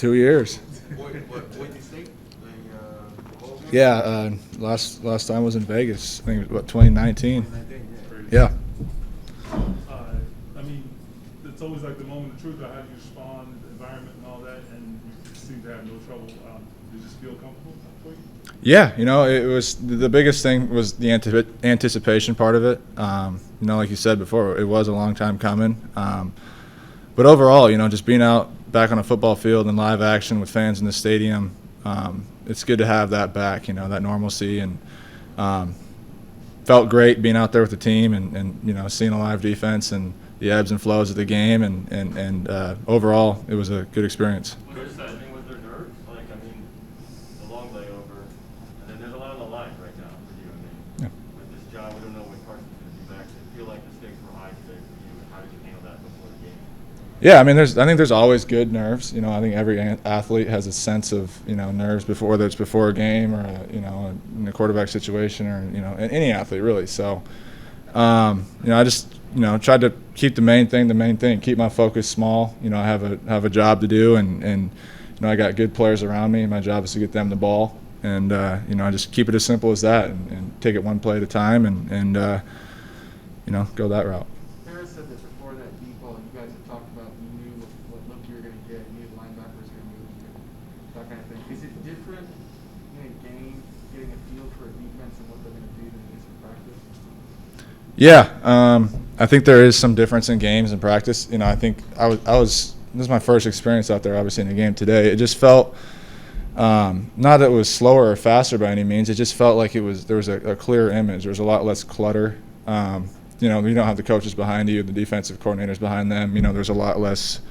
2 years. What did you say? Yeah, last time was in Vegas. I think it was, 2019. 2019, Yeah. I mean, it's always like the moment of truth about how you respond, the environment and all that, and you seem to have no trouble. Do you just feel comfortable for you? Yeah, it was the biggest thing was the anticipation part of it. Like you said before, it was a long time coming. But overall, just being out back on a football field in live action with fans in the stadium, it's good to have that back, that normalcy. And felt great being out there with the team and seeing a live defense and the ebbs and flows of the game. And overall, it was a good experience. Was there something with their nerves? Like, I mean, the long layover, and then there's a lot on the line right now for you. I mean, with this job, we don't know when Carson's going to be back. So I feel like the stakes were high today for you. How did you handle that before the game? Yeah, I mean, I think there's always good nerves. I think every athlete has a sense of nerves before, whether it's before a game or in a quarterback situation or any athlete really. So, I just tried to keep the main thing, keep my focus small. I have a job to do, and I got good players around me. My job is to get them the ball, and I just keep it as simple as that, and take it one play at a time, and go that route. Harris said that before that deep ball, you guys had talked about you knew what look you were going to get, you knew the linebacker was going to move you, that kind of thing. Is it different in a game, getting a feel for a defense and what they're going to do than it is in practice? Yeah, I think there is some difference in games and practice. I think this is my first experience out there, obviously, in a game today. It just felt, not that it was slower or faster by any means, it just felt like there was a clear image. There was a lot less clutter. You don't have the coaches behind you, the defensive coordinators behind them. There's a lot less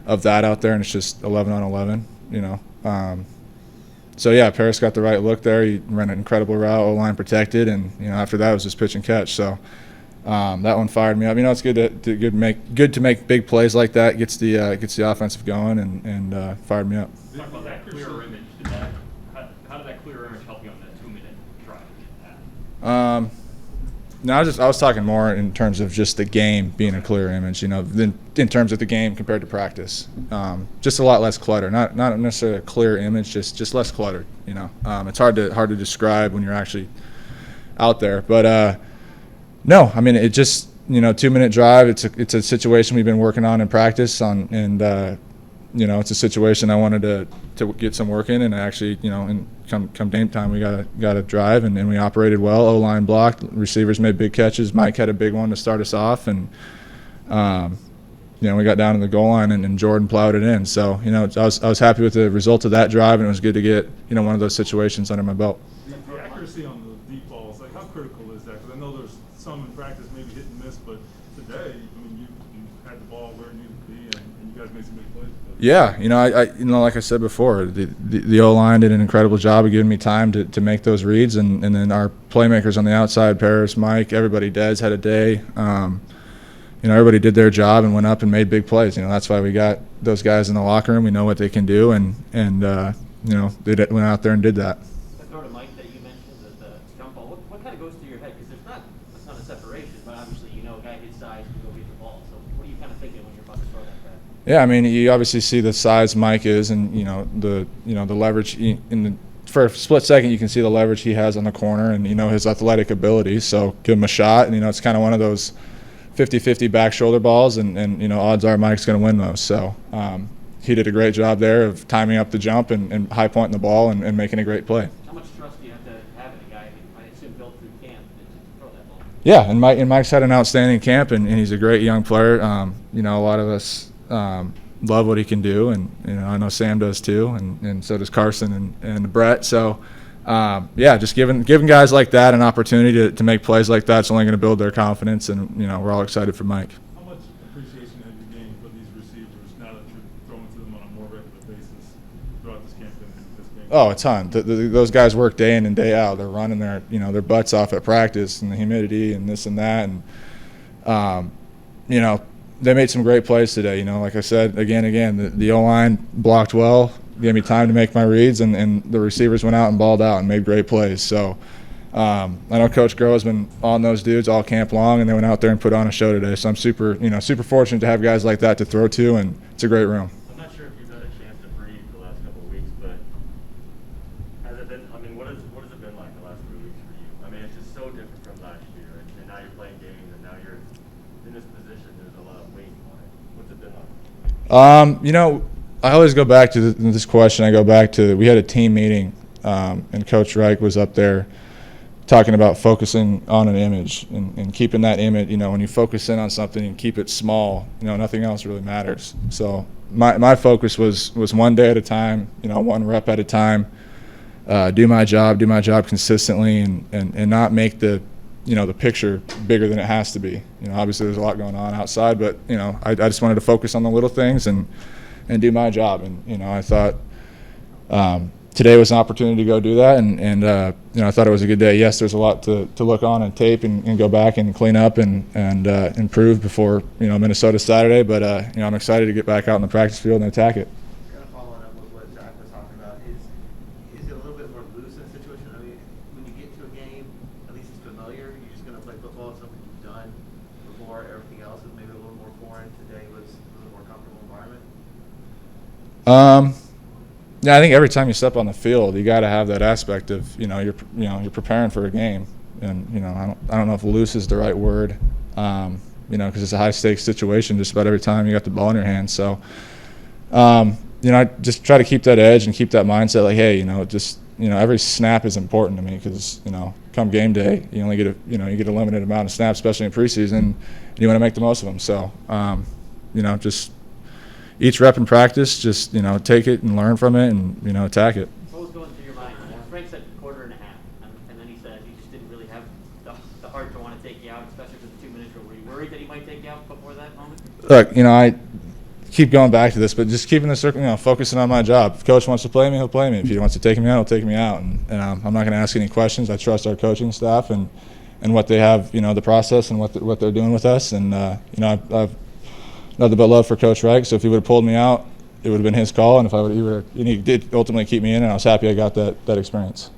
of that out there, and it's just 11 on 11, So, yeah, Paris got the right look there. He ran an incredible route, O-line protected, and, after that it was just pitch and catch. So that one fired me up. It's good to make big plays like that, gets the offensive going, and fired me up. Talk about that clearer image. How did that clearer image help you on that 2-minute drive? No, I was talking more in terms of just the game being a clear image, than in terms of the game compared to practice. Just a lot less clutter, not necessarily a clear image, just less cluttered. It's hard to describe when you're actually out there. But no, I mean it just 2-minute drive. It's a situation we've been working on in practice and it's a situation I wanted to get some work in, and actually, and come game time, we got a drive, and we operated well. O-line blocked, receivers made big catches. Mike had a big one to start us off, and we got down to the goal line, and Jordan plowed it in. So, I was happy with the result of that drive, and it was good to get one of those situations under my belt. The accuracy on the deep balls, like how critical is that? Because I know there's some in practice maybe hit and miss, but today, I mean, you had the ball where it needed to be, and you guys made some big plays. Yeah, I like I said before, the O-line did an incredible job of giving me time to make those reads, and then our playmakers on the outside, Paris, Mike, everybody, Dez had a day. Everybody did their job and went up and made big plays. That's why we got those guys in the locker room. We know what they can do, and they went out there and did that. That throw to Mike that you mentioned, the jump ball, what kind of goes through your head? Because there's not a ton of separation, but obviously a guy his size can go get the ball. So what are you kind of thinking when you're about to throw that back? Yeah, I mean, you obviously see the size Mike is, and the leverage for a split second you can see the leverage he has on the corner, and his athletic ability. So give him a shot, and it's kind of one of those 50-50 back shoulder balls, and odds are Mike's going to win those. So he did a great job there of timing up the jump and high pointing the ball and making a great play. How much trust do you have to have in a guy? I assume built through camp to throw that ball. Yeah, and Mike's had an outstanding camp, and he's a great young player. A lot of us love what he can do, and I know Sam does too, and so does Carson and Brett. So just giving guys like that an opportunity to make plays like that's only going to build their confidence, and we're all excited for Mike. How much appreciation have you gained for these receivers now that you're throwing to them on a more regular basis throughout this camp and this game? Oh, a ton. Those guys work day in and day out. They're running their butts off at practice, and the humidity and this and that, and they made some great plays today. Like I said, again, the O-line blocked well, gave me time to make my reads, and the receivers went out and balled out and made great plays. So I know Coach Groh has been on those dudes all camp long, and they went out there and put on a show today. So I'm super fortunate to have guys like that to throw to, and it's a great room. I'm not sure if you've had a chance to breathe a in this position, there's a lot of weight on it. What's it been like? You know, I always go back to this question. I go back to we had a team meeting, and Coach Reich was up there talking about focusing on an image and keeping that image. You know, when you focus in on something and keep it small, you know, nothing else really matters. So my focus was one day at a time, you know, one rep at a time, do my job consistently, and not make the picture bigger than it has to be. You know, obviously there's a lot going on outside, but you know, I just wanted to focus on the little things and do my job. And you know, I thought today was an opportunity to go do that, and you know, I thought it was a good day. Yes, there's a lot to look on and tape and go back and clean up and improve before, you know, Minnesota Saturday. But you know, I'm excited to get back out in the practice field and attack it. Kind of following up with what Jack was talking about, is it a little bit more loose in the situation? I mean, when you get to a game, at least it's familiar. You're just going to play football, something you've done before. Everything else is maybe a little more foreign. Today was a little more comfortable environment. Yeah, I think every time you step on the field, you got to have that aspect of, you know, you're preparing for a game, and you know, I don't know if loose is the right word, you know, because it's a high stakes situation just about every time you got the ball in your hands. So, you know, I just try to keep that edge and keep that mindset, like, hey, you know, just, you know, every snap is important to me, because you know, come game day, you only get a limited amount of snaps, especially in preseason, and you want to make the most of them. So, you know, just each rep in practice, just, you know, take it and learn from it and, you know, attack it. What was going through your mind? Frank said quarter and a half, and then he said he just didn't really have the heart to want to take you out, especially for the 2 minutes. Were you worried that he might take you out before that moment? Look, you know, I keep going back to this, but just keeping the circle, you know, focusing on my job. If Coach wants to play me, he'll play me. If he wants to take me out, he'll take me out. And I'm not going to ask any questions. I trust our coaching staff and what they have, you know, the process and what they're doing with us. And you know, I've nothing but love for Coach Reich. So if he would have pulled me out, it would have been his call. And if he did ultimately keep me in, and I was happy I got that experience.